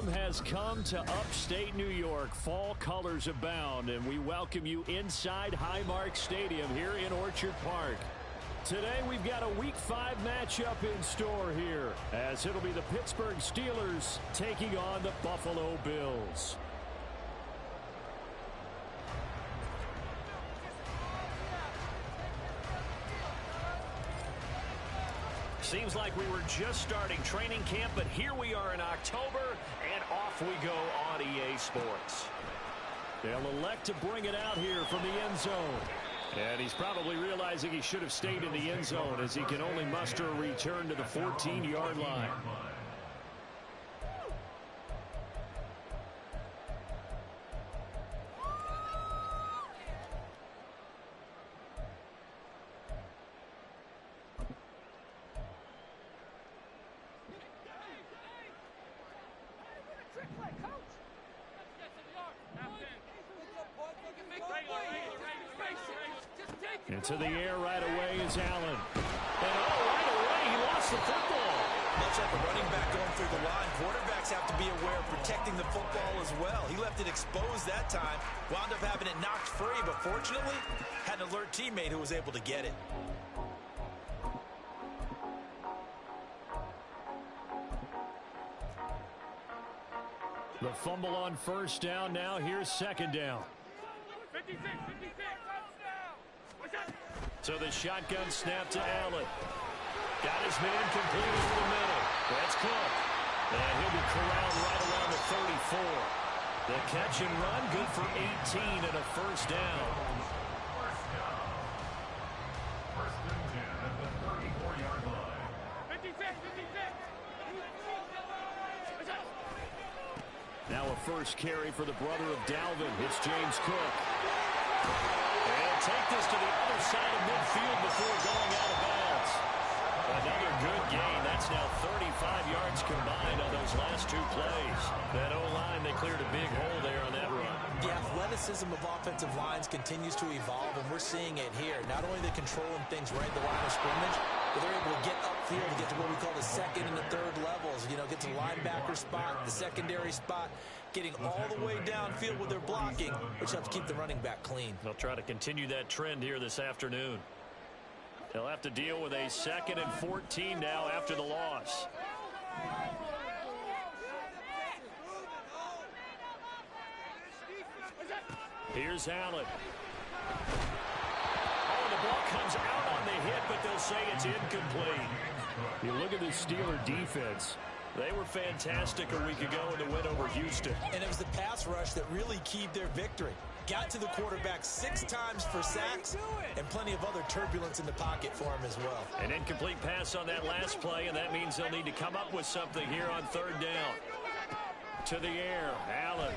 Autumn has come to upstate New York. Fall colors abound, and we welcome you inside Highmark Stadium here in Orchard Park. Today we've got a Week 5 matchup in store here, as it'll be the Pittsburgh Steelers taking on the Buffalo Bills. Seems like we were just starting training camp, but here we are in October, and off we go on EA Sports. They'll elect to bring it out here from the end zone. And he's probably realizing he should have stayed in the end zone, as he can only muster a return to the 14-yard line. Into the air right away is Allen. And right away he lost the football. Much like a running back going through the line, quarterbacks have to be aware of protecting the football as well. He left it exposed that time, wound up having it knocked free, but fortunately had an alert teammate who was able to get it. The fumble on first down. Now here's second down. 56, 56. So the shotgun snap to Allen. Got his man complete over the middle. That's Cook. And he'll be corralled right around the 34. The catch and run, good for 18 and a first down. First and 10 at the 34-yard line. 56, 56. Now a first carry for the brother of Dalvin. It's James Cook. And take this to the other side of midfield before going out of bounds. Another good gain. That's now 35 yards combined on those last two plays. That O-line, they cleared a big hole there on that run. The athleticism of offensive lines continues to evolve, and we're seeing it here. Not only are they controlling things right at the line of scrimmage, but they're able to get upfield to get to what we call the second and the third levels. You know, get to the linebacker spot, the secondary spot, getting all the way downfield with their blocking, which helps keep the running back clean. They'll try to continue that trend here this afternoon. They'll have to deal with a 2nd and 14 now after the loss. Here's Allen. Oh, the ball comes out on the hit, but they'll say it's incomplete. You look at the Steeler defense. They were fantastic a week ago in the win over Houston. And it was the pass rush that really keyed their victory. Got to the quarterback 6 times for sacks and plenty of other turbulence in the pocket for him as well. An incomplete pass on that last play, and that means they'll need to come up with something here on third down. To the air, Allen.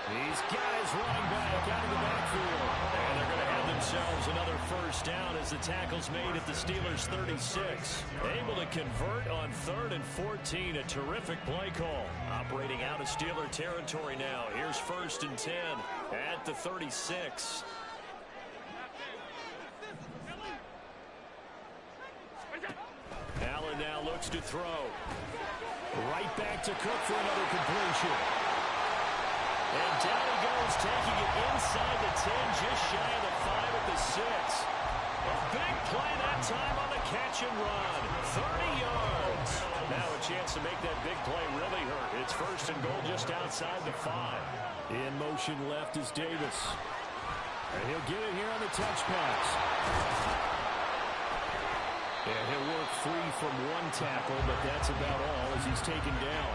He's got his running back out of the backfield. And they're going to have themselves another first down as the tackle's made at the Steelers' 36. Able to convert on 3rd and 14. A terrific play call. Operating out of Steeler territory now. Here's 1st and 10 at the 36. Allen now looks to throw. Right back to Cook for another completion. And down he goes, taking it inside the 10, just shy of the 5 at the 6. A big play that time on the catch and run. 30 yards. Now a chance to make that big play really hurt. It's 1st and goal just outside the 5. In motion left is Davis. And he'll get it here on the touch pass. And he'll work free from one tackle, but that's about all as he's taken down.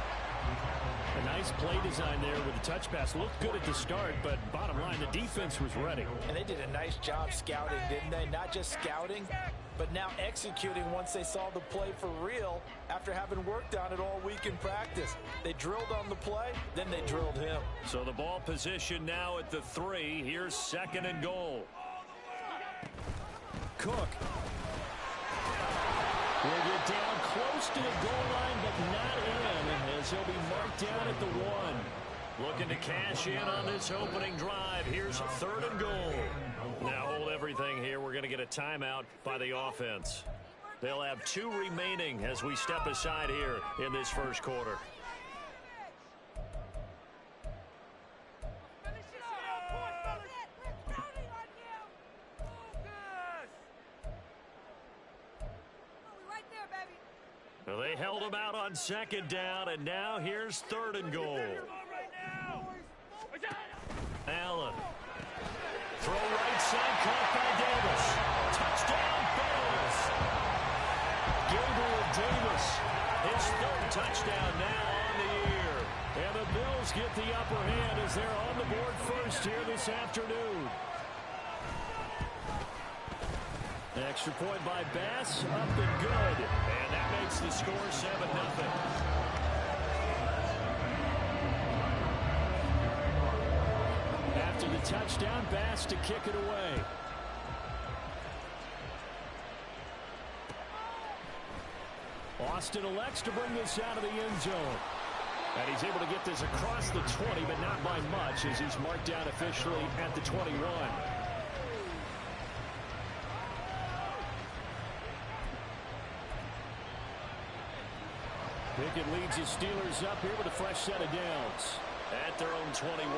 A nice play design there with the touch pass. Looked good at the start, but bottom line, the defense was ready. And they did a nice job scouting, didn't they? Not just scouting, but now executing once they saw the play for real after having worked on it all week in practice. They drilled on the play, then they drilled him. So the ball position now at the 3. Here's 2nd and goal. Cook will get down close to the goal line, but not in, as he'll be marked down at the 1. Looking to cash in on this opening drive. Here's 3rd and goal. Now hold everything here. We're going to get a timeout by the offense. They'll have 2 remaining as we step aside here in this first quarter. Well, they held him out on second down, and now here's 3rd and goal. Allen. Throw right side, caught by Davis. Touchdown, Bills. Gabriel Davis, his 3rd touchdown now on the year. And the Bills get the upper hand as they're on the board first here this afternoon. Extra point by Bass, up and good. And that makes the score 7-0. After the touchdown, Bass to kick it away. Austin elects to bring this out of the end zone. And he's able to get this across the 20, but not by much, as he's marked down officially at the 21. Pickett leads his Steelers up here with a fresh set of downs at their own 21.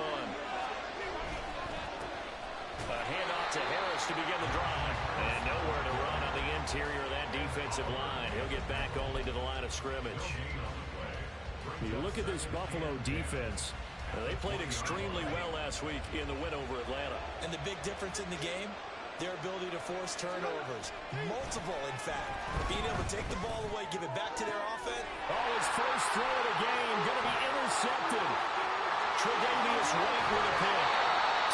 A handoff to Harris to begin the drive. And nowhere to run on the interior of that defensive line. He'll get back only to the line of scrimmage. You look at this Buffalo defense. They played extremely well last week in the win over Atlanta. And the big difference in the game, their ability to force turnovers. Multiple, in fact. Being able to take the ball away, give it back to their offense. Oh, his first throw of the game going to be intercepted. Tre'Davious White with a pick.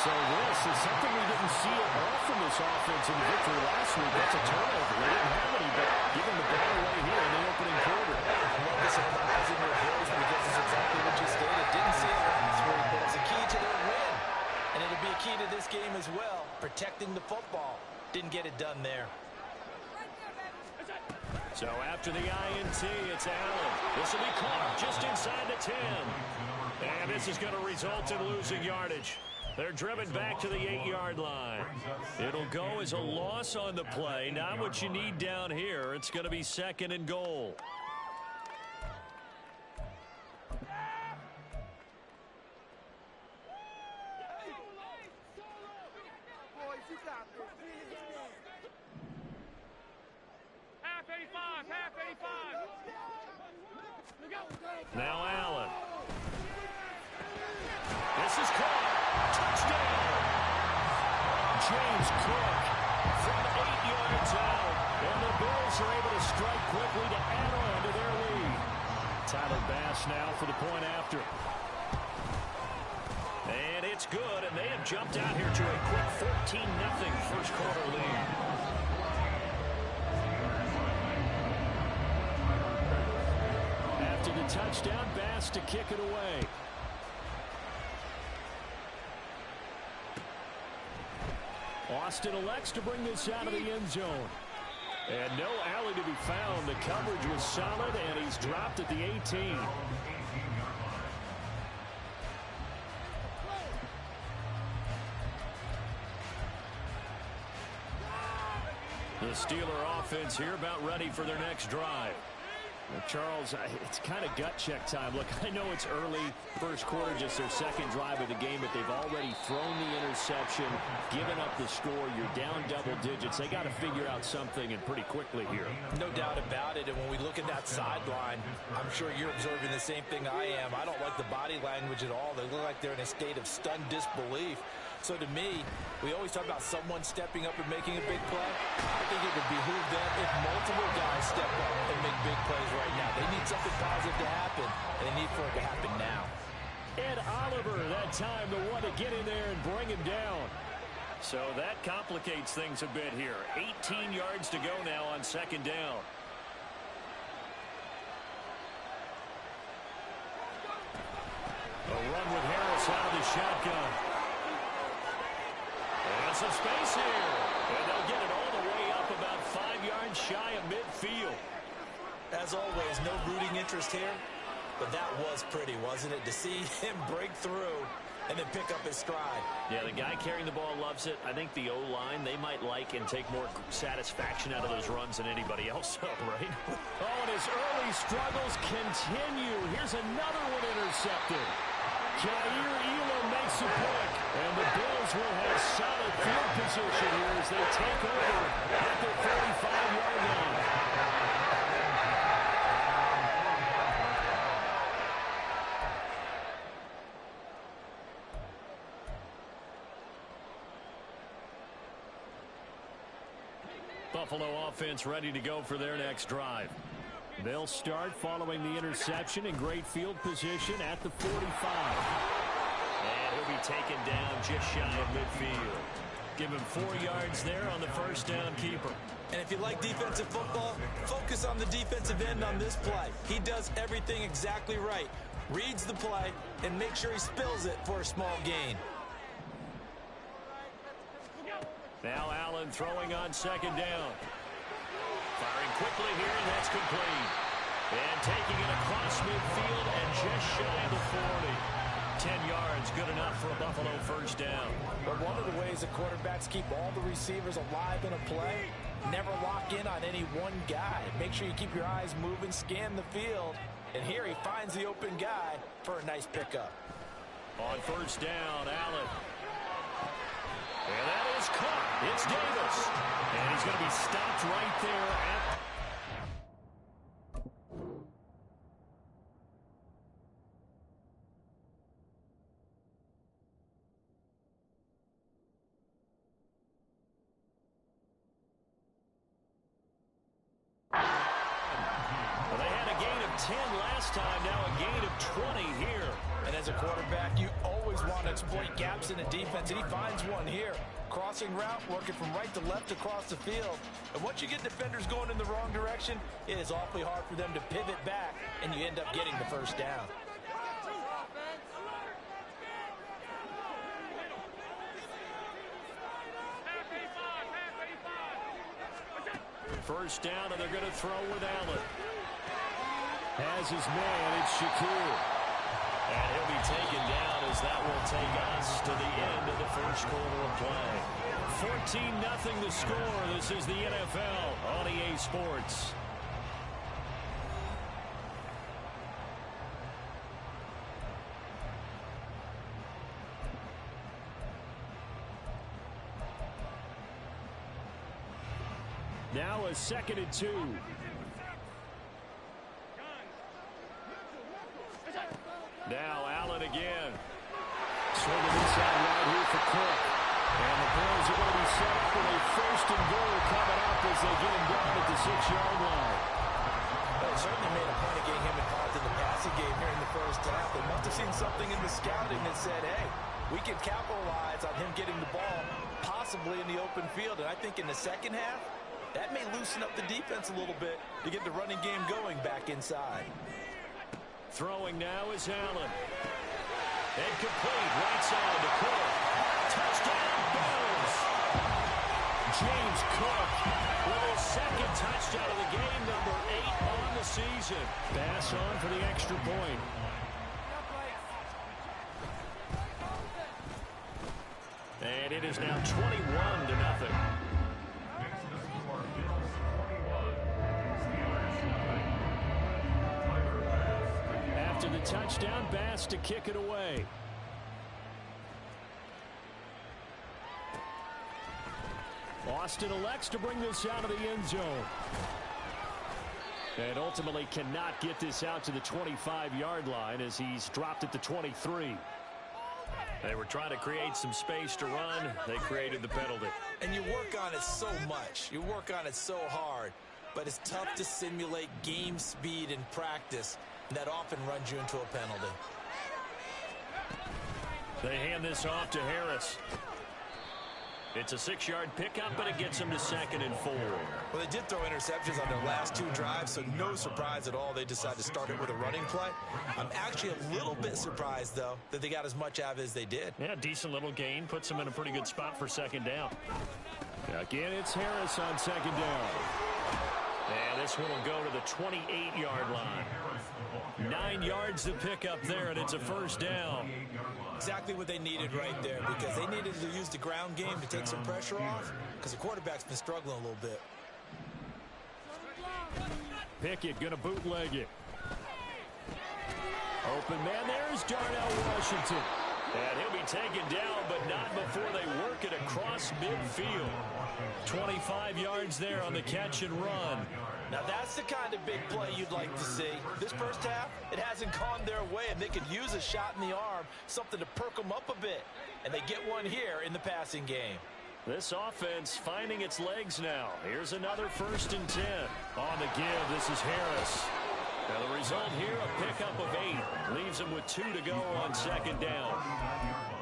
So this is something we didn't see at all from this offense in the victory last week. That's a turnover. They didn't have any, but giving the ball away here in the opening quarter. I love this analysis in your voice because it's exactly what you stated. Didn't see it last week, but it's a key to their win. And it'll be a key to this game as well, protecting the football. Didn't get it done there. So after the INT, it's Allen. This will be caught just inside the 10. And this is going to result in losing yardage. They're driven back to the 8-yard line. It'll go as a loss on the play. Not what you need down here. It's going to be 2nd and goal. Now Allen. This is caught. Touchdown. James Cook from 8 yards out. And the Bills are able to strike quickly to add on to their lead. Tyler Bass now for the point after. And it's good, and they have jumped out here to a quick 14-0 first quarter lead. After the touchdown, Bass to kick it away. Austin elects to bring this out of the end zone. And no alley to be found. The coverage was solid, and he's dropped at the 18. The Steeler offense here about ready for their next drive. Well, Charles, it's kind of gut check time. Look, I know it's early, first quarter, just their 2nd drive of the game, but they've already thrown the interception, given up the score. You're down double digits. They got to figure out something, and pretty quickly here. No doubt about it, and when we look at that sideline, I'm sure you're observing the same thing I am. I don't like the body language at all. They look like they're in a state of stunned disbelief. So to me, we always talk about someone stepping up and making a big play. I think it would behoove them if multiple guys step up and make big plays right now. They need something positive to happen, and they need for it to happen now. Ed Oliver, that time, the one to get in there and bring him down. So that complicates things a bit here. 18 yards to go now on 2nd down. A run with Harris out of the shotgun. And some space here. And they'll get it all the way up about 5 yards shy of midfield. As always, no rooting interest here, but that was pretty, wasn't it? To see him break through and then pick up his stride. Yeah, the guy carrying the ball loves it. I think the O-line, they might like and take more satisfaction out of those runs than anybody else, right? Oh, and his early struggles continue. Here's another one intercepted. Jair Elam makes a pick, and the Bills will have solid field position here as they take over at their 45-yard line. Buffalo offense ready to go for their next drive. They'll start following the interception in great field position at the 45. And he'll be taken down just shy of midfield. Give him 4 yards there on the first down keeper. And if you like defensive football, focus on the defensive end on this play. He does everything exactly right. Reads the play and makes sure he spills it for a small gain. Now Allen throwing on second down. Firing quickly here, and that's complete. And taking it across midfield and just shy of the 40. 10 yards, good enough for a Buffalo first down. But one of the ways that quarterbacks keep all the receivers alive in a play, never lock in on any one guy. Make sure you keep your eyes moving, scan the field. And here he finds the open guy for a nice pickup. On first down, Allen. And that is caught. It's Davis. And he's going to be stopped right there at... Well, they had a gain of 10 last time, now a gain of 20 here. And as a quarterback, you always want to exploit gaps in the defense, and he finds one here. Crossing route, working from right to left across the field. And once you get defenders going in the wrong direction, it is awfully hard for them to pivot back, and you end up getting the first down. First down, and they're going to throw with Allen. Has his man, it's Shakur. And he'll be taken down as that will take us to the end of the first quarter of play. 14-0 the score. This is the NFL on EA Sports. Now a 2nd and 2. Now Allen again. Swinging inside right here for Cook. And the Bills are going to be set up with a 1st and goal coming up as they get him down at the 6-yard line. Well, it certainly made a point of getting him involved in the passing game here in the first half. They must have seen something in the scouting that said, hey, we can capitalize on him getting the ball possibly in the open field. And I think in the second half, that may loosen up the defense a little bit to get the running game going back inside. Throwing now is Allen. And complete, right side to Cook. Touchdown, Bills! James Cook with his 2nd touchdown of the game, number 8 on the season. Pass on for the extra point. And it is now 21-0. After the touchdown, Bass to kick it away. Austin elects to bring this out of the end zone. And ultimately cannot get this out to the 25-yard line as he's dropped at the 23. They were trying to create some space to run. They created the penalty. And you work on it so much. You work on it so hard. But it's tough to simulate game speed in practice. That often runs you into a penalty. They hand this off to Harris. It's a 6-yard pickup, but it gets them to 2nd and 4. Well, they did throw interceptions on their last 2 drives, so no surprise at all they decided to start it with a running play. I'm actually a little bit surprised, though, that they got as much out of it as they did. Yeah, decent little gain. Puts them in a pretty good spot for 2nd down. Again, it's Harris on 2nd down. And This one will go to the 28-yard line. 9 yards to pick up there, and it's a first down. Exactly what they needed right there, because they needed to use the ground game to take some pressure off, because the quarterback's been struggling a little bit. Pickett going to bootleg it. Open man, there's Darnell Washington. And he'll be taken down, but not before they work it across midfield. 25 yards there on the catch and run. Now that's the kind of big play you'd like to see. This first half, it hasn't gone their way, and they could use a shot in the arm, something to perk them up a bit. And they get one here in the passing game. This offense finding its legs now. Here's another 1st and 10. On the give, this is Harris. Now the result here, a pickup of 8. Leaves them with 2 to go on 2nd down.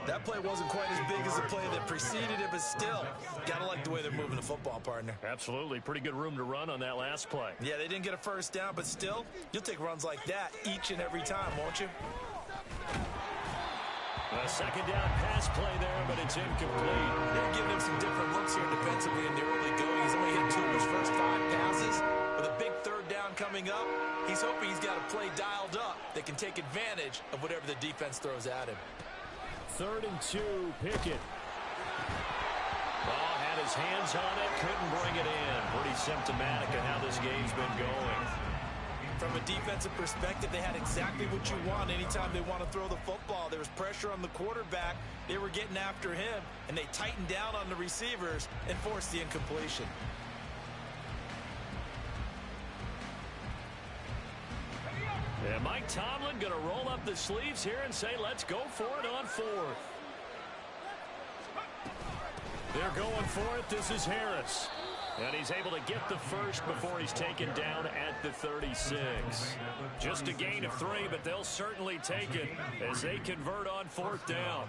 That play wasn't quite as big as the play that preceded it, but still, gotta like the way they're moving the football, partner. Absolutely. Pretty good room to run on that last play. Yeah, they didn't get a first down, but still, you'll take runs like that each and every time, won't you? A 2nd down pass play there, but it's incomplete. They're giving him some different looks here defensively in the early going. He's only hit 2 of his first 5 passes. With a big 3rd down coming up, he's hoping he's got a play dialed up that can take advantage of whatever the defense throws at him. 3rd and 2, Pickett. Ball had his hands on it, couldn't bring it in. Pretty symptomatic of how this game's been going. From a defensive perspective, they had exactly what you want anytime they want to throw the football. There was pressure on the quarterback. They were getting after him, and they tightened down on the receivers and forced the incompletion. And Mike Tomlin going to roll up the sleeves here and say, let's go for it on 4th. They're going for it. This is Harris. And he's able to get the first before he's taken down at the 36. Just a gain of 3, but they'll certainly take it as they convert on 4th down.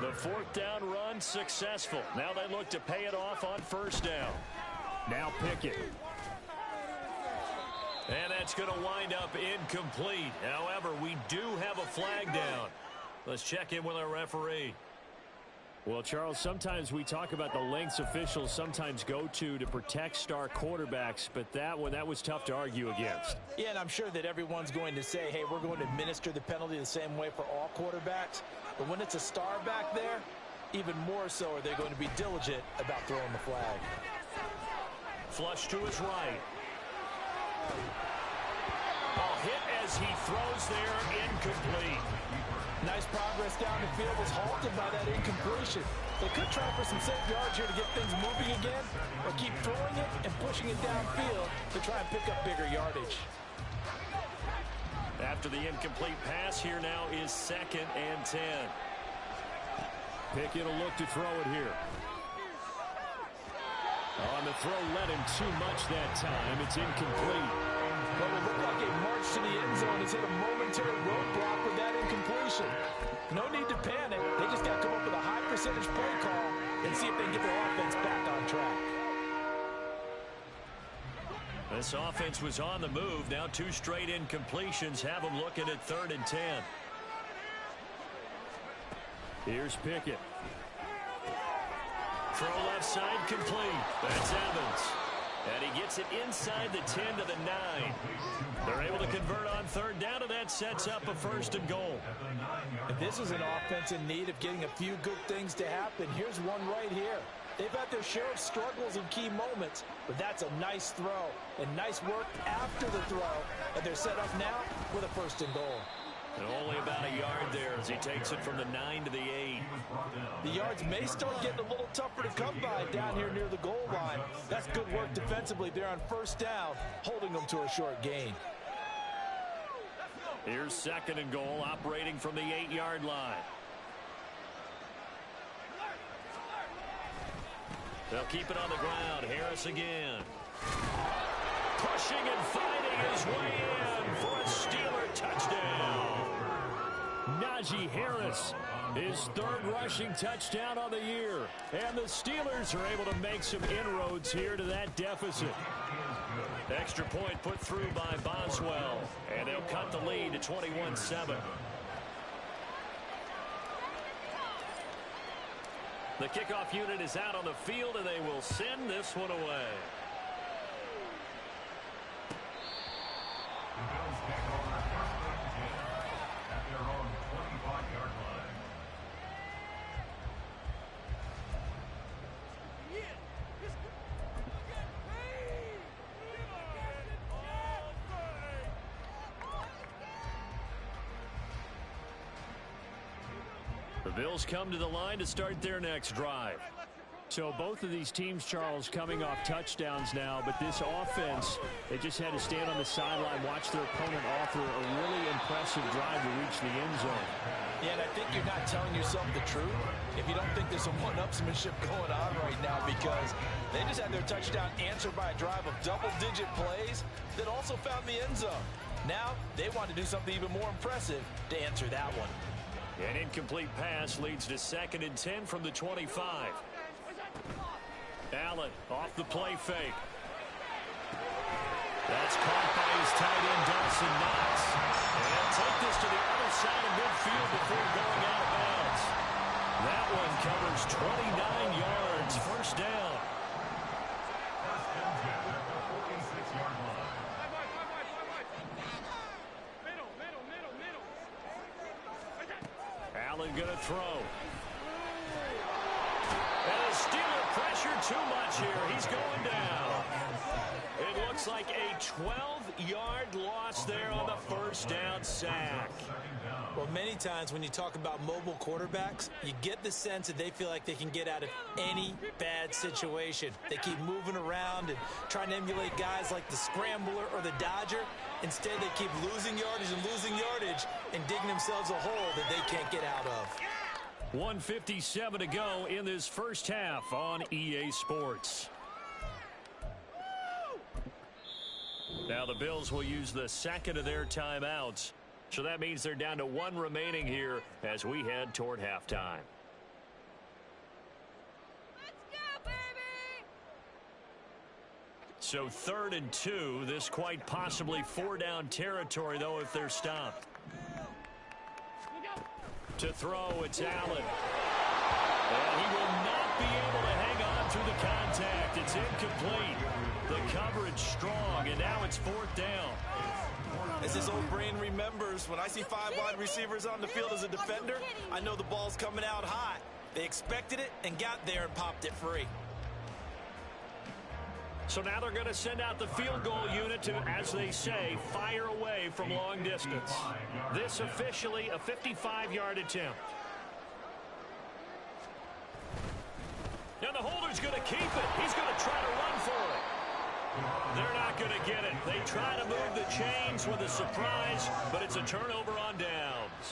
The 4th down run successful. Now they look to pay it off on 1st down. Now Pickett. And that's going to wind up incomplete. However, we do have a flag down. Let's check in with our referee. Well, Charles, sometimes we talk about the lengths officials sometimes go to protect star quarterbacks, but that was tough to argue against. Yeah, and I'm sure that everyone's going to say, hey, we're going to administer the penalty the same way for all quarterbacks. But when it's a star back there, even more so are they going to be diligent about throwing the flag. Flush to his right. Ball hit as he throws there, incomplete. Nice progress down the field was halted by that incompletion. They could try for some safe yards here to get things moving again, or keep throwing it and pushing it downfield to try and pick up bigger yardage. After the incomplete pass, here now is 2nd and 10. Pickett will look to throw it here. On the throw, led him too much that time. It's incomplete. Well, it looked like a march to the end zone has hit a momentary roadblock with that incompletion. No need to panic. They just got to come up with a high percentage play call and see if they can get their offense back on track. This offense was on the move. Now 2 straight incompletions have them looking at 3rd and 10. Here's Pickett. Throw left side complete. That's Evans. And he gets it inside the 10 to the 9. They're able to convert on 3rd down, and that sets up a 1st and goal. And this is an offense in need of getting a few good things to happen. Here's one right here. They've had their share of struggles in key moments, but that's a nice throw and nice work after the throw. And they're set up now with a 1st and goal. And only about a yard there as he takes it from the 9 to the 8. The yards may start getting a little tougher to come by down here near the goal line. That's good work defensively there on 1st down, holding them to a short gain. Here's 2nd and goal, operating from the 8-yard line. They'll keep it on the ground. Harris again. Pushing and fighting his way in for a Steeler touchdown. Najee Harris, his 3rd rushing touchdown on the year. And the Steelers are able to make some inroads here to that deficit. Extra point put through by Boswell. And they'll cut the lead to 21-7. The kickoff unit is out on the field, and they will send this one away. The Bills come to the line to start their next drive. So both of these teams, Charles, coming off touchdowns now, but this offense, they just had to stand on the sideline, watch their opponent offer a really impressive drive to reach the end zone. Yeah, and I think you're not telling yourself the truth if you don't think there's some one-upsmanship going on right now, because they just had their touchdown answered by a drive of double-digit plays that also found the end zone. Now they want to do something even more impressive to answer that one. An incomplete pass leads to 2nd and 10 from the 25. Allen off the play fake. That's caught by his tight end, Dawson Knox. And he'll take this to the other side of midfield before going out of bounds. That one covers 29 yards, first down. Allen gonna throw. And the Steeler pressure too much here. He's going down. It looks like a 12-yard loss there on the first down sack. Well, many times when you talk about mobile quarterbacks, you get the sense that they feel like they can get out of any bad situation. They keep moving around and trying to emulate guys like the Scrambler or the Dodger. Instead, they keep losing yardage and digging themselves a hole that they can't get out of. 1:57 to go in this first half on EA Sports. Now the Bills will use the second of their timeouts. So that means they're down to 1 remaining here as we head toward halftime. Let's go, baby! So 3rd and 2. This quite possibly 4-down territory, though, if they're stopped. To throw, it's Allen. And he will not be able to hang on through the contact. It's incomplete. The coverage strong, and now it's 4th down. As this old brain remembers, when I see 5 wide receivers on the field as a defender, I know the ball's coming out hot. They expected it and got there and popped it free. So now they're going to send out the field goal unit to, as they say, fire away from long distance. This officially a 55-yard attempt. Now the holder's going to keep it. He's going to try to run for it. They're not going to get it. They try to move the chains with a surprise, but it's a turnover on downs.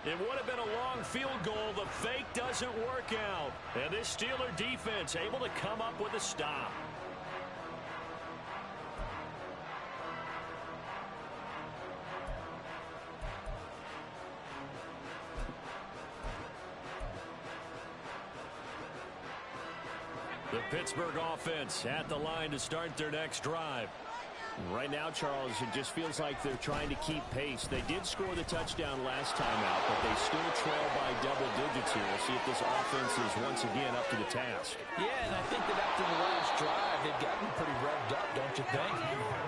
It would have been a long field goal. The fake doesn't work out. And this Steeler defense able to come up with a stop. The Pittsburgh offense at the line to start their next drive. Right now, Charles, it just feels like they're trying to keep pace. They did score the touchdown last time out, but they still trail by double digits here. We'll see if this offense is once again up to the task. Yeah, and I think that after the last drive, they've gotten pretty revved up, don't you think?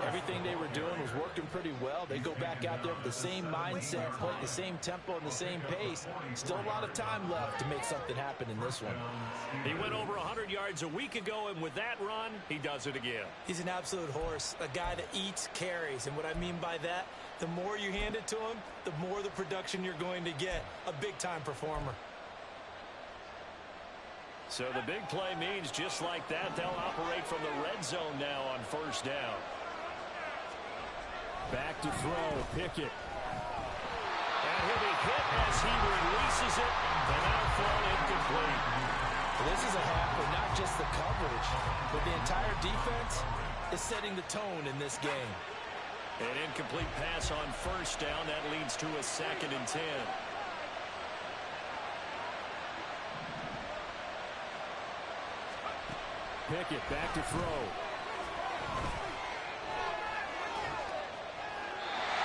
Everything they were doing was working pretty well. They go back out there with the same mindset, play the same tempo and the same pace. Still a lot of time left to make something happen in this one. He went over 100 yards a week ago, and with that run, he does it again. He's an absolute horse, a guy that eats carries. And what I mean by that, the more you hand it to him, the more the production you're going to get. A big-time performer. So the big play means just like that, they'll operate from the red zone now on first down. Back to throw, Pickett. And he'll be hit as he releases it, and now thrown incomplete. This is a half where not just the coverage, but the entire defense is setting the tone in this game. An incomplete pass on first down. That leads to a 2nd and 10. Pickett back to throw.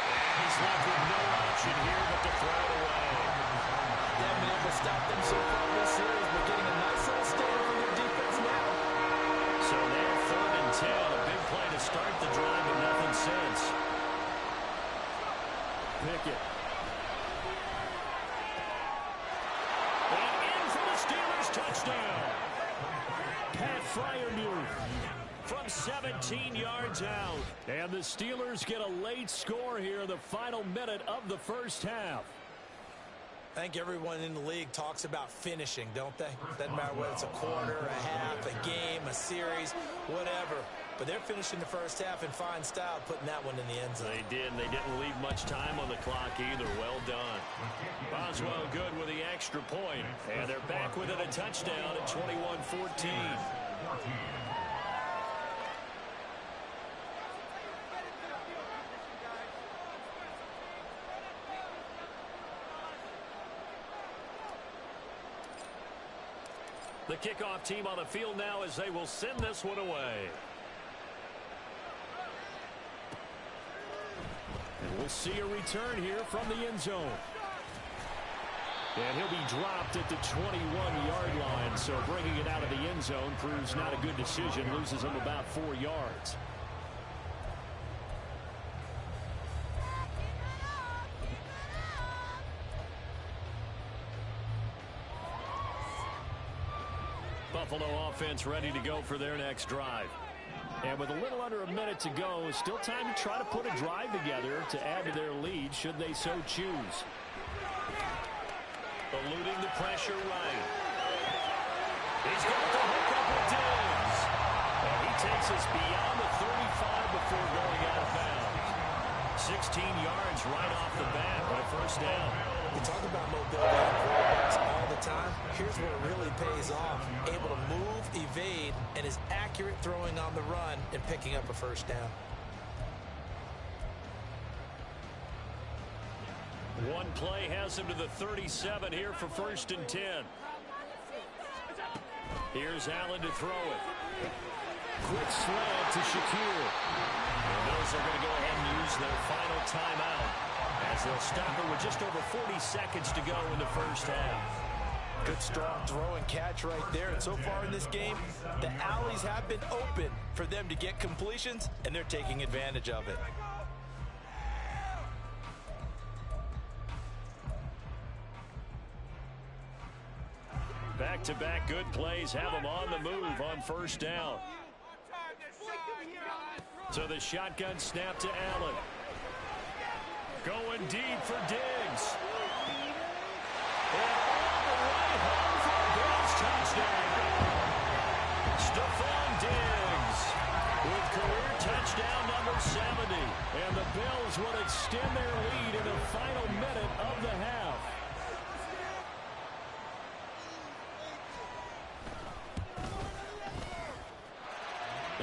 And he's left with no option here but to throw it away. They haven't been able to stop them so far this series. We're getting a nice little stand from their defense now. So now 3rd and 10. A big play to start the drive, but nothing since. Pickett. And in for the Steelers touchdown. Pat Fryermuth From 17 yards out. And the Steelers get a late score here in the final minute of the first half. I think everyone in the league talks about finishing, don't they? Doesn't matter whether it's a quarter, a half, a game, a series, whatever. But they're finishing the first half in fine style, putting that one in the end zone. They did, and they didn't leave much time on the clock either. Well done. Boswell good with the extra point, and they're back within a touchdown at 21-14. The kickoff team on the field now as they will send this one away. And we'll see a return here from the end zone. And he'll be dropped at the 21-yard line, so bringing it out of the end zone proves not a good decision, loses him about 4 yards. Buffalo offense ready to go for their next drive. And with a little under a minute to go, still time to try to put a drive together to add to their lead should they so choose. Eluding the pressure right. He's got the hook up with Diggs. And he takes us beyond the 35 before going out of bounds. 16 yards right off the bat for a first down. We talk about mobility in quarterbacks all the time. Here's where it really pays off. Able to move, evade, and is accurate throwing on the run and picking up a first down. One play has him to the 37 here for 1st and 10. Here's Allen to throw it. Quick slant to Shakir. And those are going to go ahead and use their final timeout as they'll stop it with just over 40 seconds to go in the first half. Good strong throw and catch right there. And so far in this game, the alleys have been open for them to get completions, and they're taking advantage of it. Back-to-back good plays have them on the move on first down. So the shotgun snap to Allen. Going deep for Diggs. And all the way home for a Bills touchdown. Stephon Diggs with career touchdown number 70. And the Bills will extend their lead in the final minute of the half.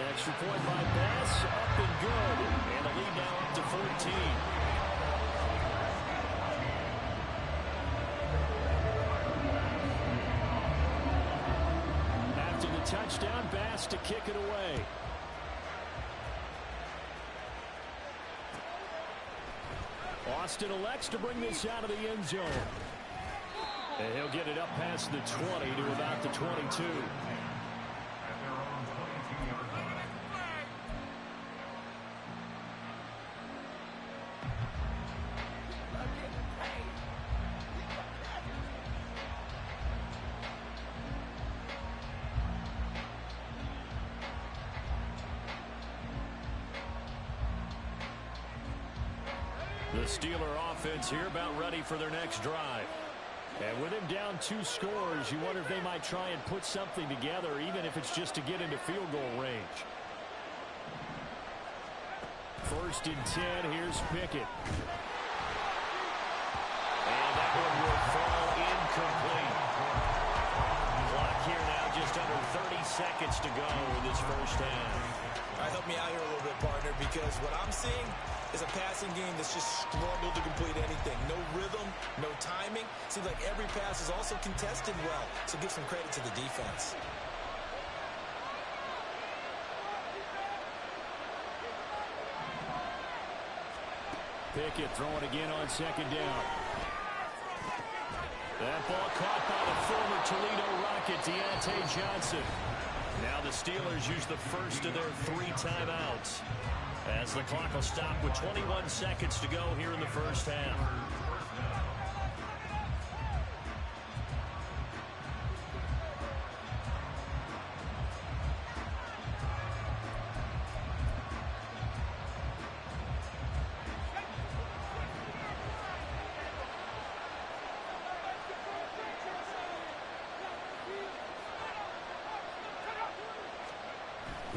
Extra point by Bass, up and good. And the lead now up to 14. After the touchdown, Bass to kick it away. Austin elects to bring this out of the end zone. And he'll get it up past the 20 to about the 22. The Steeler offense here about ready for their next drive. And with him down 2 scores, you wonder if they might try and put something together, even if it's just to get into field goal range. 1st and 10, here's Pickett. And that one will fall incomplete. Clock here now just under 30 seconds to go in this first half. All right, help me out here a little bit, partner, because what I'm seeing is a passing game that's just struggled to complete anything. No rhythm, no timing. Seems like every pass is also contested well, so give some credit to the defense. Pickett throwing again on 2nd down. That ball caught by the former Toledo Rocket, Deontay Johnson. Now the Steelers use the first of their 3 timeouts as the clock will stop with 21 seconds to go here in the first half.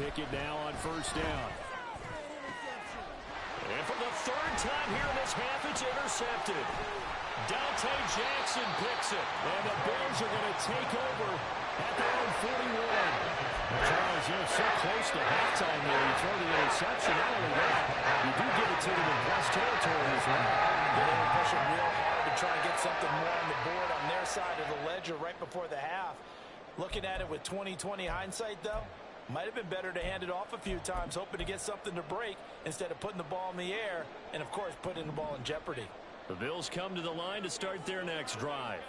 Pickett now on first down. And for the third time here in this half, it's intercepted. Dante Jackson picks it. And the Bills are going to take over at their own 41. Charles, you're so close to halftime there. You throw the interception. Not only that, you do give it to them in plus territory as well. They were pushing real hard to try and get something more on the board on their side of the ledger right before the half. Looking at it with 20/20 hindsight, though, might have been better to hand it off a few times, hoping to get something to break instead of putting the ball in the air and, of course, putting the ball in jeopardy. The Bills come to the line to start their next drive.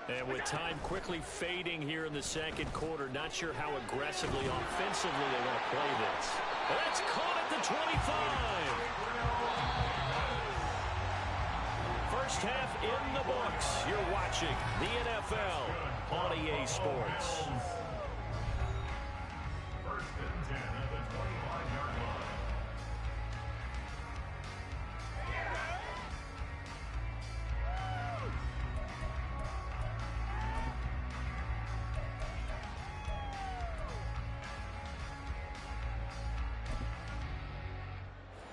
And with time quickly fading here in the second quarter, not sure how aggressively, offensively they want to play this. And that's caught at the 25. First half in the books. You're watching the NFL on EA Sports. First and 10 at the 25-yard line.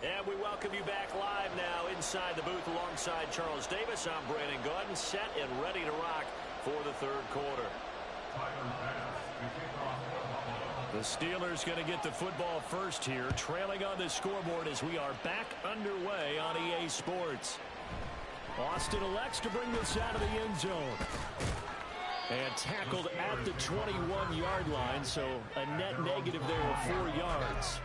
And we welcome you back live now inside the booth alongside Charles Davis. I'm Brandon Gordon, set and ready to rock for the third quarter. The Steelers going to get the football first here, trailing on the scoreboard as we are back underway on EA Sports. Austin elects to bring this out of the end zone. And tackled at the 21-yard line, so a net negative there of 4 yards.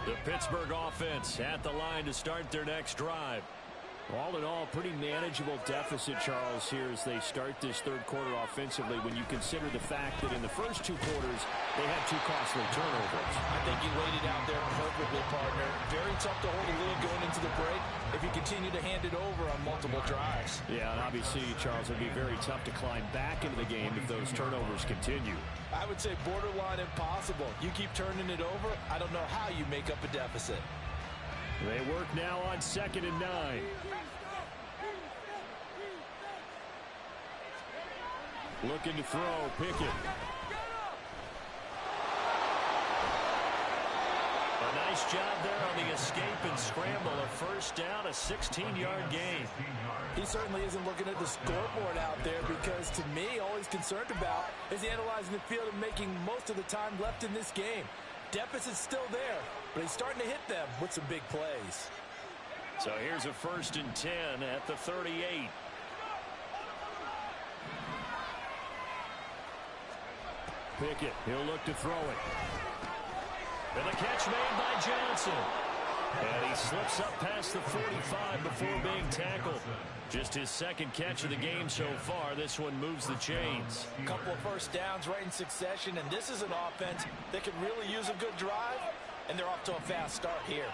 The Pittsburgh offense at the line to start their next drive. All in all, pretty manageable deficit, Charles, here as they start this third quarter offensively when you consider the fact that in the first two quarters they had 2 costly turnovers. I think you laid it out there perfectly, partner. Very tough to hold a lead going into the break if you continue to hand it over on multiple drives. Yeah, and obviously, Charles, it would be very tough to climb back into the game if those turnovers continue. I would say borderline impossible. You keep turning it over, I don't know how you make up a deficit. They work now on 2nd and 9. Looking to throw, Pickett. A nice job there on the escape and scramble. A first down, a 16-yard gain. He certainly isn't looking at the scoreboard out there because, to me, all he's concerned about is analyzing the field and making most of the time left in this game. Deficit's still there, but he's starting to hit them with some big plays. So here's a 1st and 10 at the 38. Pickett, he'll look to throw it. And the catch made by Johnson. And he slips up past the 45 before being tackled. Just his second catch of the game so far. This one moves the chains. A couple of first downs right in succession, and this is an offense that can really use a good drive, and they're off to a fast start here.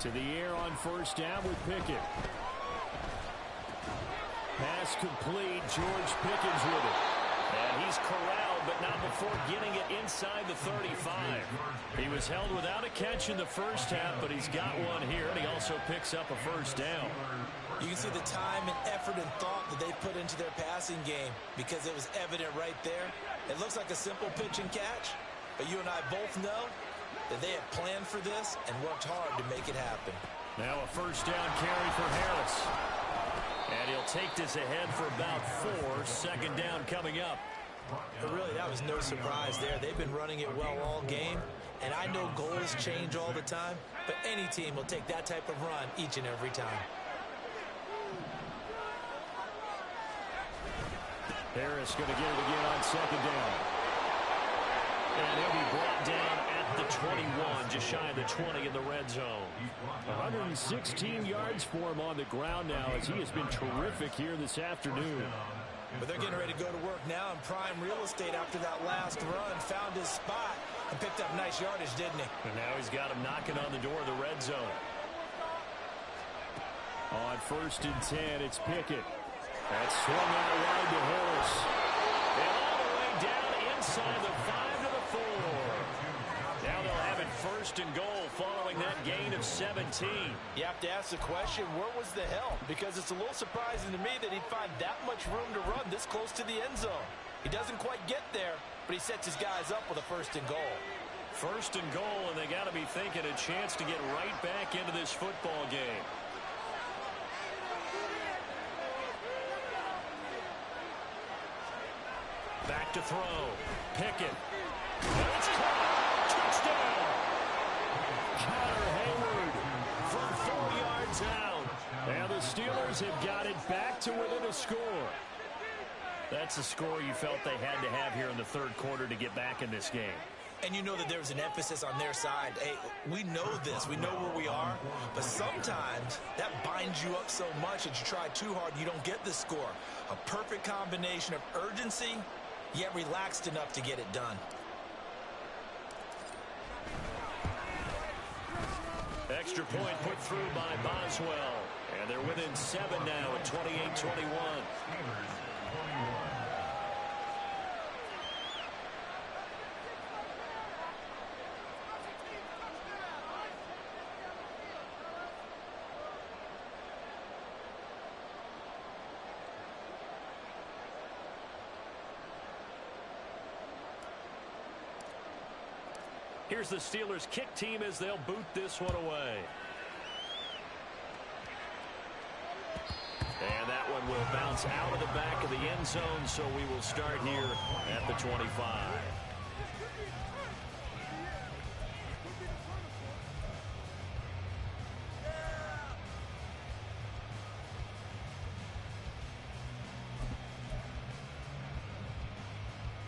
To the air on first down with Pickett. Pass complete. George Pickens with it. And he's corralled, but not before getting it inside the 35. He was held without a catch in the first half, but he's got one here, and he also picks up a first down. You can see the time and effort and thought that they put into their passing game because it was evident right there. It looks like a simple pitch and catch, but you and I both know that they have planned for this and worked hard to make it happen. Now a first down carry for Harris. And he'll take this ahead for about 4. Second down coming up. But really, that was no surprise there. They've been running it well all game, and I know goals change all the time, but any team will take that type of run each and every time. Harris going to get it again on second down. And he'll be brought down at the 21, just shy of the 20 in the red zone. 116 yards for him on the ground now as he has been terrific here this afternoon. But they're getting ready to go to work now in prime real estate after that last run. Found his spot. And picked up nice yardage, didn't he? And now he's got him knocking on the door of the red zone. On 1st and 10, it's Pickett. That's swung out wide to Harris. And all the way down inside the 5 to the 4. Now they'll have it 1st and goal following that gain of 17. You have to ask the question, where was the help? Because it's a little surprising to me that he'd find that much room to run this close to the end zone. He doesn't quite get there, but he sets his guys up with a 1st and goal. 1st and goal, and they got to be thinking a chance to get right back into this football game. Back to throw. Pickett. It's caught. Touchdown. Connor Hayward for 4 yards out. And the Steelers have got it back to within a score. That's the score you felt they had to have here in the 3rd quarter to get back in this game. And you know that there's an emphasis on their side. Hey, we know this. We know where we are. But sometimes that binds you up so much that you try too hard and you don't get the score. A perfect combination of urgency, yet relaxed enough to get it done. Extra point put through by Boswell. And they're within 7 now at 28-21. Here's the Steelers kick team as they'll boot this one away. And that one will bounce out of the back of the end zone, so we will start here at the 25.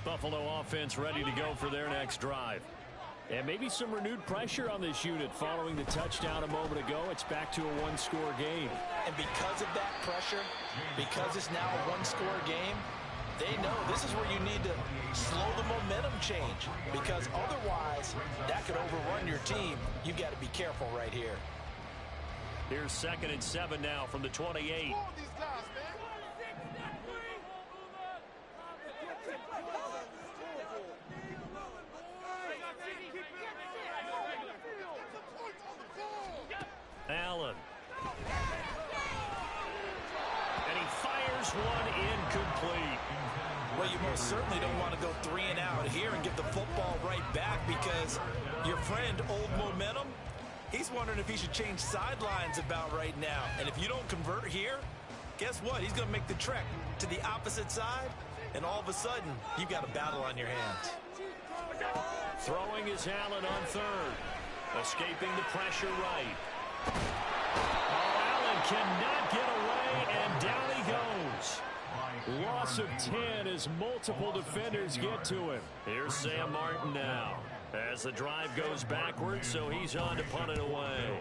Buffalo offense ready to go for their next drive. And maybe some renewed pressure on this unit following the touchdown a moment ago. It's back to a 1-score game. And because of that pressure, because it's now a 1-score game, they know this is where you need to slow the momentum change. Because otherwise, that could overrun your team. You've got to be careful right here. Here's 2nd and 7 now from the 28. Allen. And he fires one incomplete. Well, you most certainly don't want to go 3 and out here and get the football right back because your friend, Old Momentum, he's wondering if he should change sidelines about right now. And if you don't convert here, guess what? He's going to make the trek to the opposite side, and all of a sudden, you've got a battle on your hands. Throwing is Allen on 3rd. Escaping the pressure right. Allen cannot get away, and down he goes. Loss of 10 as multiple defenders get to him. Here's Sam Martin now as the drive goes backwards, so he's on to punt it away.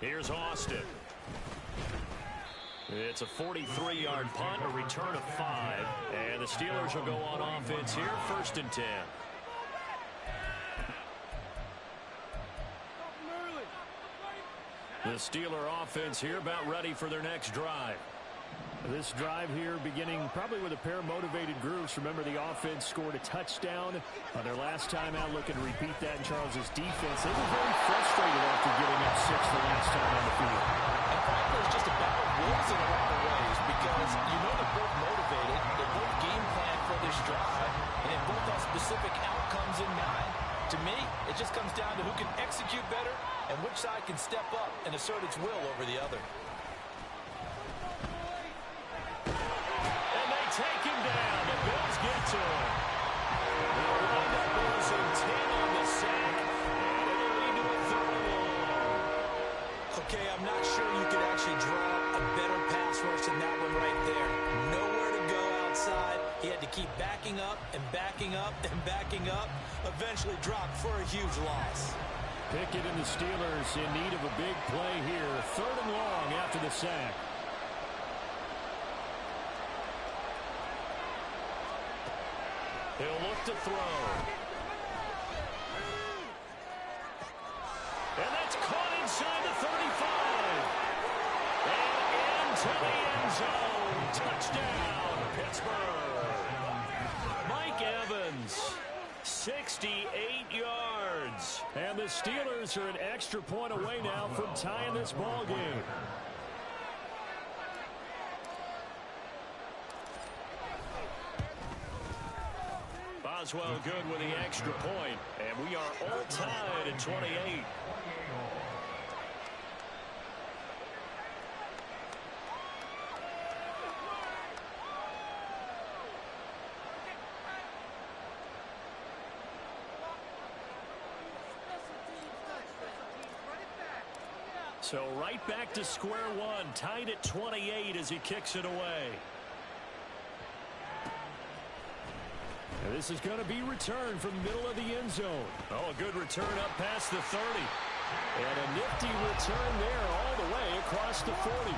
Here's Austin. It's a 43-yard punt, a return of 5, and the Steelers will go on offense here, 1st and 10. The Steeler offense here about ready for their next drive. This drive here beginning probably with a pair of motivated groups. Remember, the offense scored a touchdown on their last time out. Looking to repeat that in Charles's defense. They were very frustrated after giving up 6 the last time on the field. And frankly, it's just a battle of wolves in a lot of ways because you know they're both motivated. They both game plan for this drive, and they both have specific outcomes in mind. To me, it just comes down to who can execute better and which side can step up and assert its will over the other. And they take him down. The Bills get to him. They'll wind up losing 10 on the sack, and it'll lead to a 3rd and long. Okay, I'm not sure you could actually draw a better pass rush than that one right there. Nowhere to go outside. He had to keep backing up and backing up and backing up. Eventually dropped for a huge loss. Pickett and the Steelers in need of a big play here. 3rd and long after the sack. back to throw. And that's caught inside the 35. And into the end zone. Touchdown, Pittsburgh. Mike Evans, 68 yards. And the Steelers are an extra point away now from tying this ball game. Boswell good with the extra point, and we are all tied at 28. So right back to square one, tied at 28 as he kicks it away. And this is going to be returned from the middle of the end zone. Oh, a good return up past the 30. And a nifty return there all the way across the 40.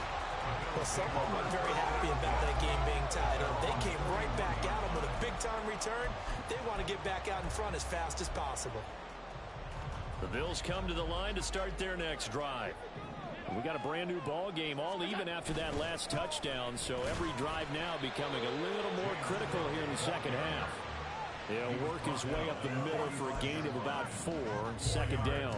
Well, someone was very happy about that game being tied up. They came right back at him with a big-time return. They want to get back out in front as fast as possible. The Bills come to the line to start their next drive. We got a brand new ball game, all even after that last touchdown, so every drive now becoming a little more critical here in the second half. He'll work his way up the middle for a gain of about 4, second down.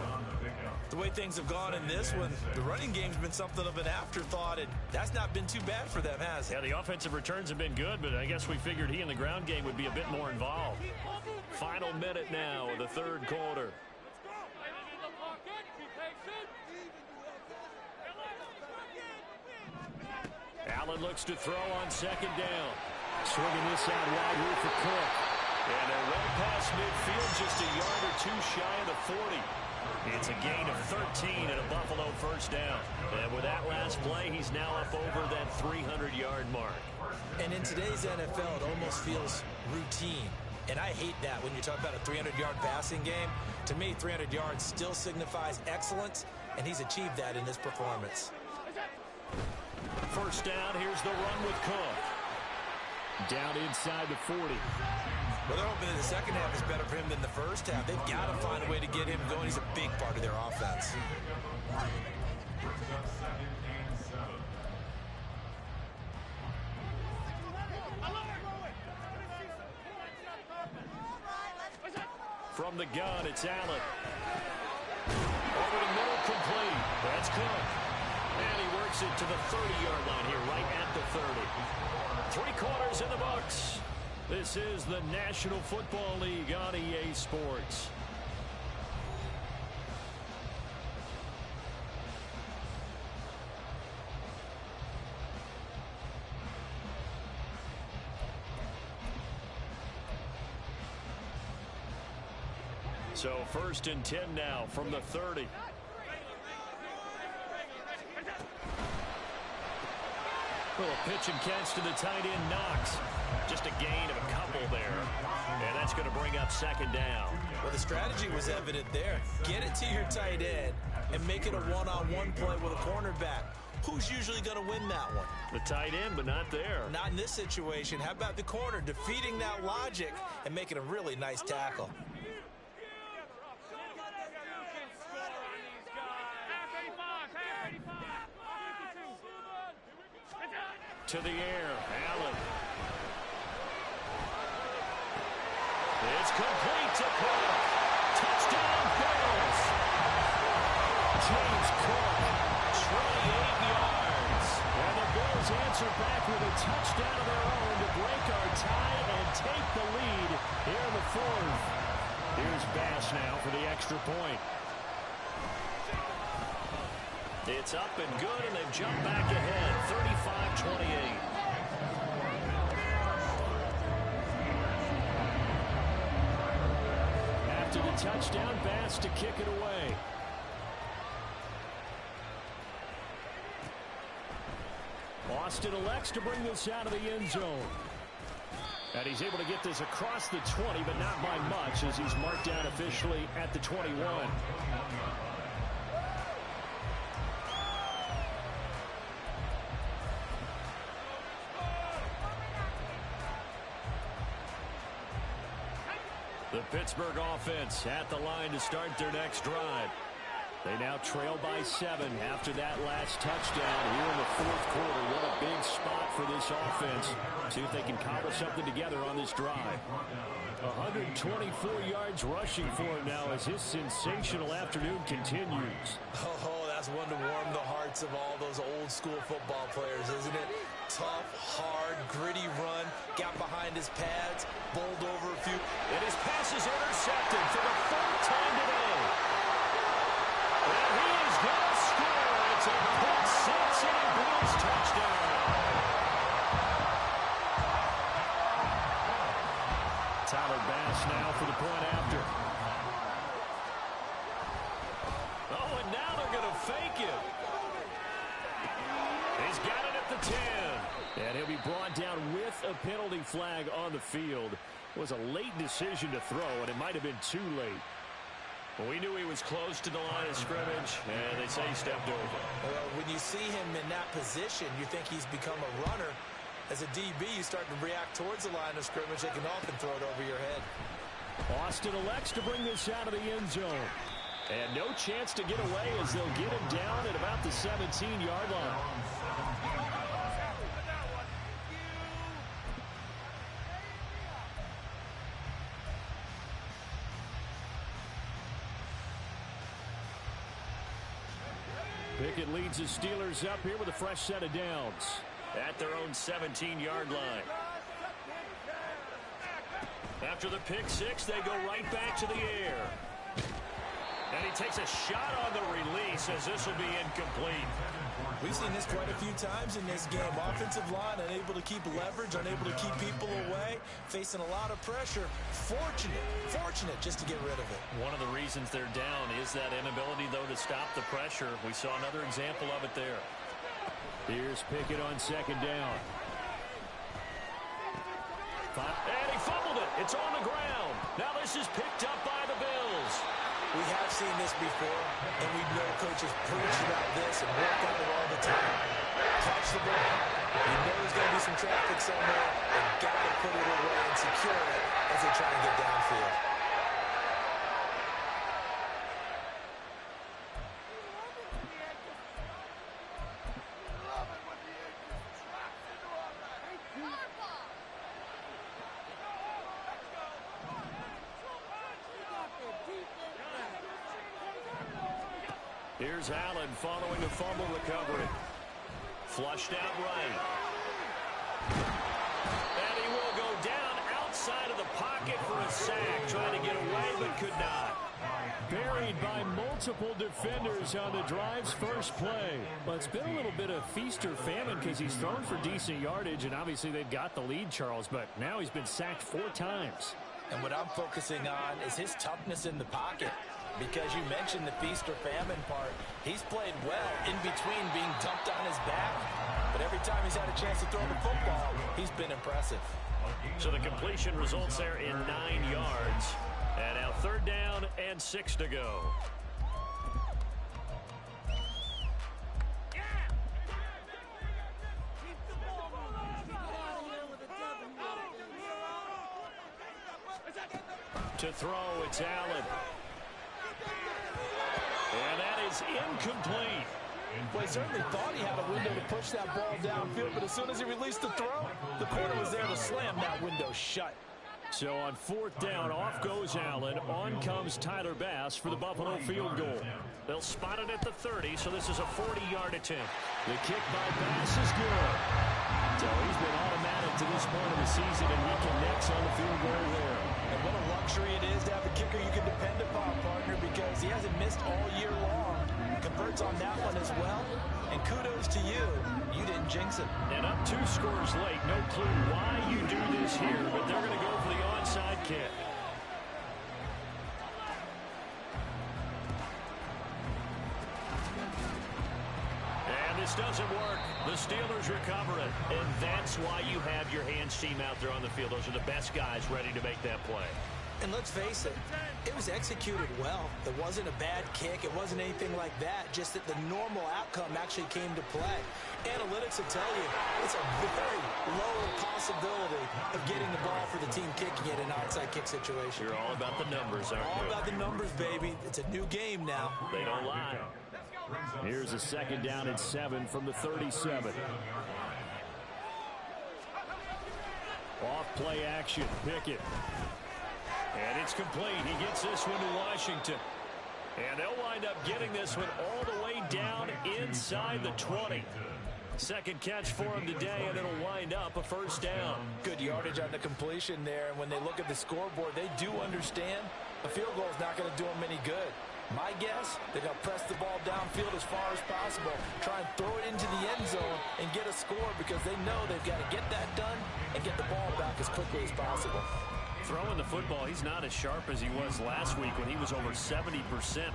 The way things have gone in this one, the running game's been something of an afterthought, and that's not been too bad for them, has it? Yeah, the offensive returns have been good, but I guess we figured he in the ground game would be a bit more involved. Final minute now of the third quarter. Allen looks to throw on second down. Swinging this out wide here for Cook. And they're well past midfield, just a yard or two shy of the 40. It's a gain of 13 and a Buffalo first down. And with that last play, he's now up over that 300-yard mark. And in today's NFL, it almost feels routine. And I hate that when you talk about a 300-yard passing game. To me, 300 yards still signifies excellence, and he's achieved that in this performance. First down, here's the run with Cook. Down inside the 40. Well, they're hoping that the second half is better for him than the first half. They've got to find a way to get him going. He's a big part of their offense. From the gun, it's Allen. Over the middle, complete. That's Cook. And he works it to the 30-yard line here, right at the 30. 3 quarters in the books. This is the National Football League on EA Sports. So 1st and 10 now from the 30. Little pitch and catch to the tight end, Knox. Just a gain of a couple there. And that's going to bring up second down. Well, the strategy was evident there. Get it to your tight end and make it a one-on-one play with a cornerback. Who's usually going to win that one? The tight end, but not there. Not in this situation. How about the corner defeating that logic and making a really nice tackle? To the air, Allen. It's complete to Cook. Touchdown, Bills. James Cook, 28 yards. And the Bills answer back with a touchdown of their own to break our tie and take the lead here in the 4th. Here's Bass now for the extra point. It's up and good, and they've jumped back ahead, 35-28. After the touchdown, Bass to kick it away. Austin elects to bring this out of the end zone. And he's able to get this across the 20, but not by much, as he's marked down officially at the 21. The Pittsburgh offense at the line to start their next drive. They now trail by 7 after that last touchdown here in the fourth quarter. What a big spot for this offense. See if they can cobble something together on this drive. 124 yards rushing for him now as his sensational afternoon continues. Oh, that's one to warm the hearts of all those old school football players, isn't it? Tough, hard, gritty run, got behind his pads, bowled over a few. And his pass is intercepted for the third time today. And he is going to score. It's a pick six and a Bills touchdown. Tyler Bass now for the point after. Oh, and now they're going to fake it. He's got it at the 10. And he'll be brought down with a penalty flag on the field. It was a late decision to throw, and it might have been too late. Well, we knew he was close to the line of scrimmage, and they say he stepped over. Well, when you see him in that position, you think he's become a runner. As a DB, you start to react towards the line of scrimmage. They can often throw it over your head. Austin elects to bring this out of the end zone. And no chance to get away as they'll get him down at about the 17-yard line. Pickett leads the Steelers up here with a fresh set of downs at their own 17-yard line. After the pick six, they go right back to the air. And he takes a shot on the release as this will be incomplete. We've seen this quite a few times in this game. Offensive line unable to keep leverage, unable to keep people away, facing a lot of pressure. Fortunate just to get rid of it. One of the reasons they're down is that inability, though, to stop the pressure. We saw another example of it there. Here's Pickett on second down. And he fumbled it. It's on the ground. Now this is picked up by the Bills. We have seen this before, and we know coaches preach about this and work on it all the time. Catch the ball. You know there's going to be some traffic somewhere. They've got to put it away and secure it as they try and get downfield. Here's Allen following a fumble recovery. Flushed out right. And he will go down outside of the pocket for a sack. Trying to get away, but could not. Buried by multiple defenders on the drive's first play. Well, it's been a little bit of feast or famine because he's thrown for decent yardage, and obviously they've got the lead, Charles, but now he's been sacked 4 times. And what I'm focusing on is his toughness in the pocket. Because you mentioned the feast or famine part. He's played well in between being dumped on his back. But every time he's had a chance to throw the football, he's been impressive. So the completion results there in 9 yards. And now 3rd down and 6 to go. To throw, it's Allen. And that is incomplete. Well, he certainly thought he had a window to push that ball downfield, but as soon as he released the throw, the corner was there to slam that window shut. So on 4th down, off goes Allen. On comes Tyler Bass for the Buffalo field goal. They'll spot it at the 30, so this is a 40-yard attempt. The kick by Bass is good. So he's been automatic to this point of the season, and he connects on the field goal there. And what a luxury it is to have a kicker you can depend upon, partner, because he hasn't missed all year long. Converts on that one as well. And kudos to you. You didn't jinx it. And up 2 scores late. No clue why you do this here, but they're going to go for the onside kick. And this doesn't work. The Steelers recover it. And that's why you have your hands team out there on the field. Those are the best guys ready to make that play. And let's face it, it was executed well. It wasn't a bad kick. It wasn't anything like that. Just that the normal outcome actually came to play. Analytics will tell you it's a very low possibility of getting the ball for the team kicking it in an onside kick situation. You're all about the numbers, aren't you? All about the numbers, baby. It's a new game now. They don't lie. Here's a 2nd down and 7 from the 37. Off play action. Pickett. And it's complete. He gets this one to Washington. And they'll wind up getting this one all the way down inside the 20. Second catch for him today, and it'll wind up a 1st down. Good yardage on the completion there. And when they look at the scoreboard, they do understand a field goal is not going to do them any good. My guess, they're going to press the ball downfield as far as possible, try and throw it into the end zone and get a score because they know they've got to get that done and get the ball back as quickly as possible. Throwing the football, he's not as sharp as he was last week when he was over 70%.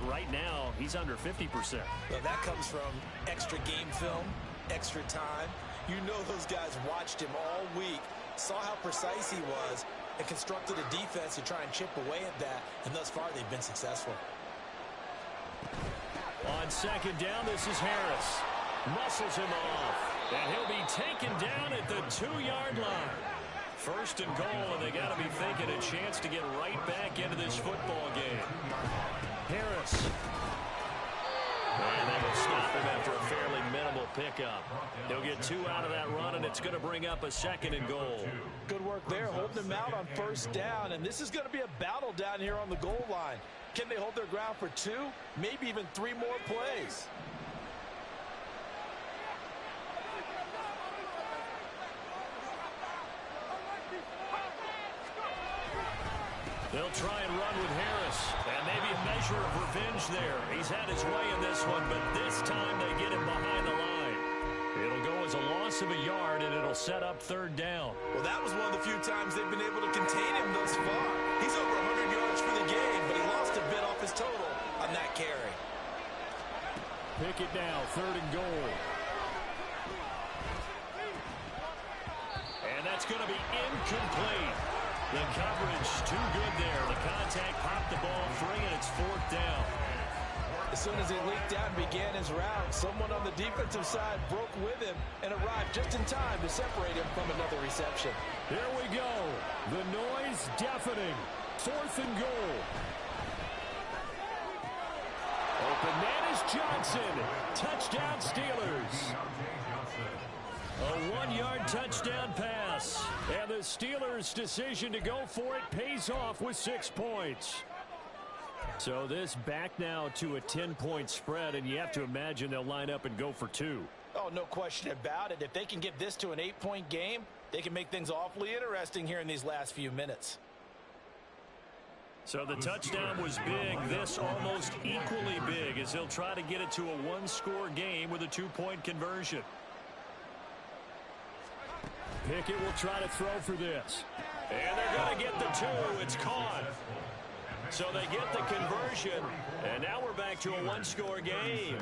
Right now, he's under 50%. Well, that comes from extra game film, extra time. You know those guys watched him all week, saw how precise he was, and constructed a defense to try and chip away at that, and thus far they've been successful. On 2nd down, this is Harris. Muscles him off, and he'll be taken down at the 2-yard line. 1st and goal, and they got to be thinking a chance to get right back into this football game. Harris. And they will stop him after a fairly minimal pickup. He'll get 2 out of that run, and it's going to bring up a 2nd and goal. Good work there, holding him out on 1st down, and this is going to be a battle down here on the goal line. Can they hold their ground for 2, maybe even 3 more plays? They'll try and run with Harris, and maybe a measure of revenge there. He's had his way in this one, but this time they get him behind the line. It'll go as a loss of a yard, and it'll set up 3rd down. Well, that was one of the few times they've been able to contain him thus far. He's over 100 yards for the game, but he lost a bit off his total on that carry. Pickett now, 3rd and goal. And that's going to be incomplete. The coverage too good there. The contact popped the ball free, and it's 4th down. As soon as he leaked out and began his route, someone on the defensive side broke with him and arrived just in time to separate him from another reception. Here we go. The noise deafening. 4th and goal. Open man is Johnson. Touchdown Steelers. A 1-yard touchdown pass. And the Steelers' decision to go for it pays off with 6 points. So this back now to a 10-point spread, and you have to imagine they'll line up and go for 2. Oh, no question about it. If they can get this to an 8-point game, they can make things awfully interesting here in these last few minutes. So the touchdown was big. This almost equally big as they'll try to get it to a 1-score game with a 2-point conversion. Pickett will try to throw for this. And they're going to get the 2. It's caught. So they get the conversion, and now we're back to a 1-score game.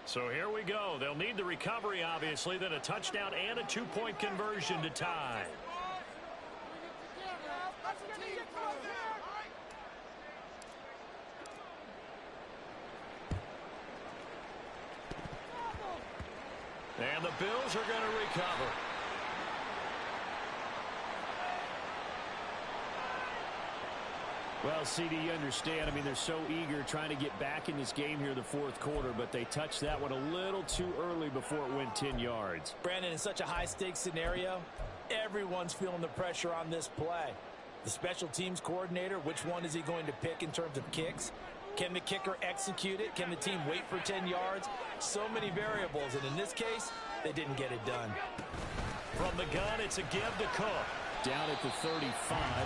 So here we go. They'll need the recovery, obviously, then a touchdown and a 2-point conversion to tie. And the Bills are going to recover. Well, CD, you understand. I mean, they're so eager trying to get back in this game here in the 4th quarter, but they touched that one a little too early before it went 10 yards. Brandon, in such a high-stakes scenario, everyone's feeling the pressure on this play. The special teams coordinator, which one is he going to pick in terms of kicks? Can the kicker execute it? Can the team wait for 10 yards? So many variables, and in this case, they didn't get it done. From the gun, it's a give to Cook. Down at the 35,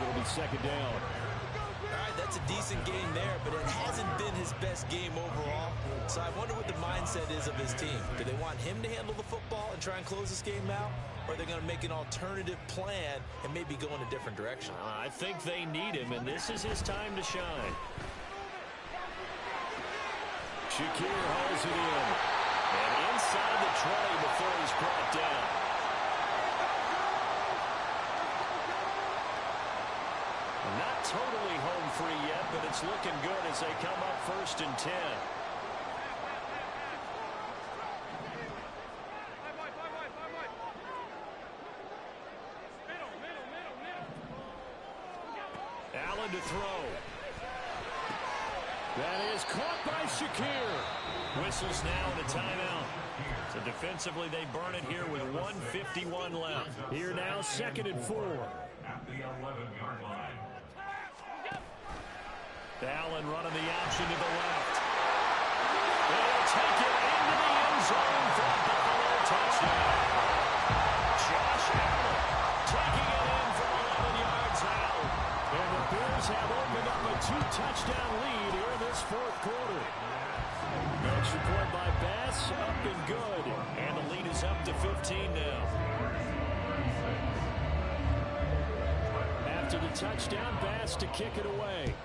it'll be 2nd down. All right, that's a decent game there, but it hasn't been his best game overall. So I wonder what the mindset is of his team. Do they want him to handle the football and try and close this game out? Or are they going to make an alternative plan and maybe go in a different direction? I think they need him, and this is his time to shine. Shakir holds it in. And inside the 20 before he's brought down. Not totally home free yet, but it's looking good as they come up 1st and 10. Allen to throw. That is caught by Shakir. Whistles now and a timeout. So defensively they burn it here with 1:51 left. Here now 2nd and 4. At the 11-yard line. Allen running the option to the left. They'll take it into the end zone for a Buffalo touchdown. Josh Allen taking it in from 11 yards out. And the Bears have opened up a 2-touchdown lead here in this 4th quarter. Extra point by Bass, up and good. And the lead is up to 15 now. After the touchdown, Bass to kick it away.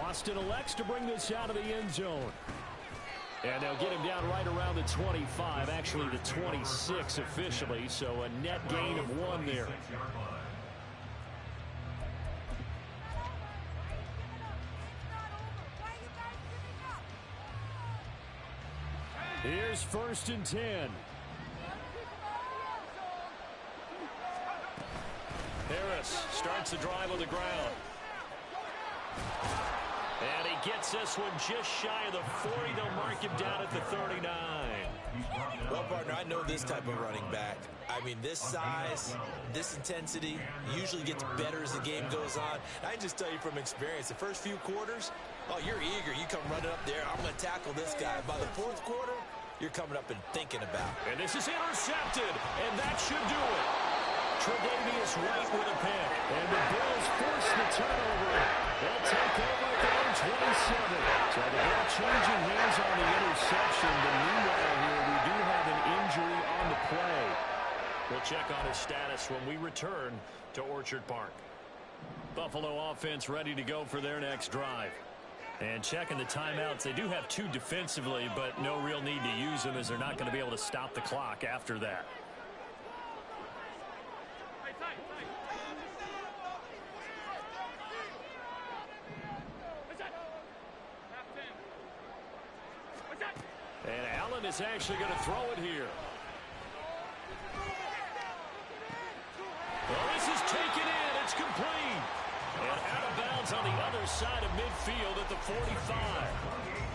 Austin elects to bring this out of the end zone. And they'll get him down right around the 25, actually the 26 officially, so a net gain of 1 there. Here's 1st and 10. Harris starts the drive on the ground. And he gets this one just shy of the 40. They'll mark him down at the 39. Well, partner, I know this type of running back. I mean, this size, this intensity usually gets better as the game goes on. I can just tell you from experience, the first few quarters, oh, you're eager. You come running up there, I'm going to tackle this guy. By the 4th quarter, you're coming up and thinking about it. And this is intercepted, and that should do it. Tre'Davious White with a pick. And the Bills force the turnover. They'll take over at their own 27. So the ball changing hands on the interception. But meanwhile here, we do have an injury on the play. We'll check on his status when we return to Orchard Park. Buffalo offense ready to go for their next drive. And checking the timeouts, they do have 2 defensively, but no real need to use them as they're not going to be able to stop the clock after that. And Allen is actually going to throw it here. Well, this is taken in. It's complete. And out of bounds on the other side of midfield at the 45.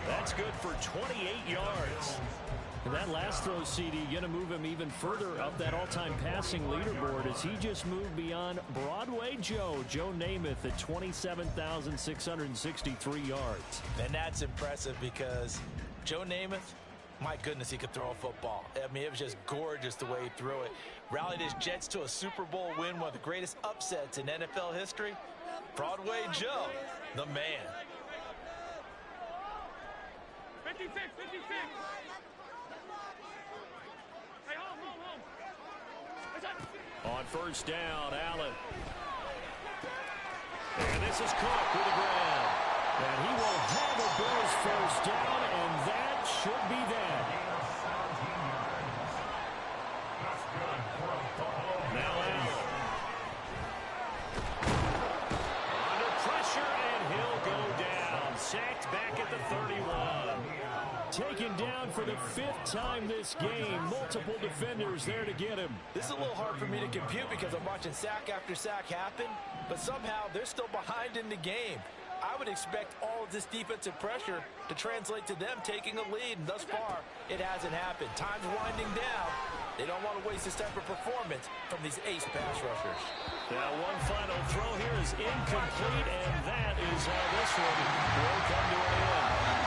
That's good for 28 yards. And that last throw, CD, going to move him even further up that all-time passing leaderboard as he just moved beyond Broadway Joe Namath at 27,663 yards. And that's impressive because Joe Namath, my goodness, he could throw a football. I mean, it was just gorgeous the way he threw it. Rallied his Jets to a Super Bowl win, one of the greatest upsets in NFL history. Broadway Joe, the man. 56. Hey, home. On 1st down, Allen. And this is Cook with the grab. And he will have a Bills 1st down, and that should be that. Now Allen. Under pressure, and he'll go down. Sacked back at the 31. Taken down for the 5th time this game. Multiple defenders there to get him. This is a little hard for me to compute because I'm watching sack after sack happen, but somehow they're still behind in the game. I would expect all of this defensive pressure to translate to them taking a lead, and thus far, it hasn't happened. Time's winding down. They don't want to waste this type of performance from these ace pass rushers. Now one final throw here is incomplete, and that is how this one will come to an end.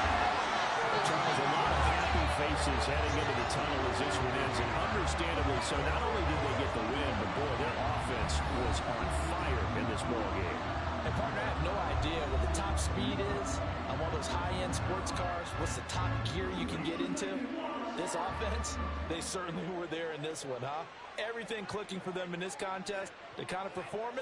Charles, a lot of happy faces heading into the tunnel as this one ends, and understandably so. Not only did they get the win, but boy, their offense was on fire in this ball game. And partner, I have no idea what the top speed is on one of those high-end sports cars. What's the top gear you can get into? This offense, they certainly were there in this one, huh? Everything clicking for them in this contest. The kind of performance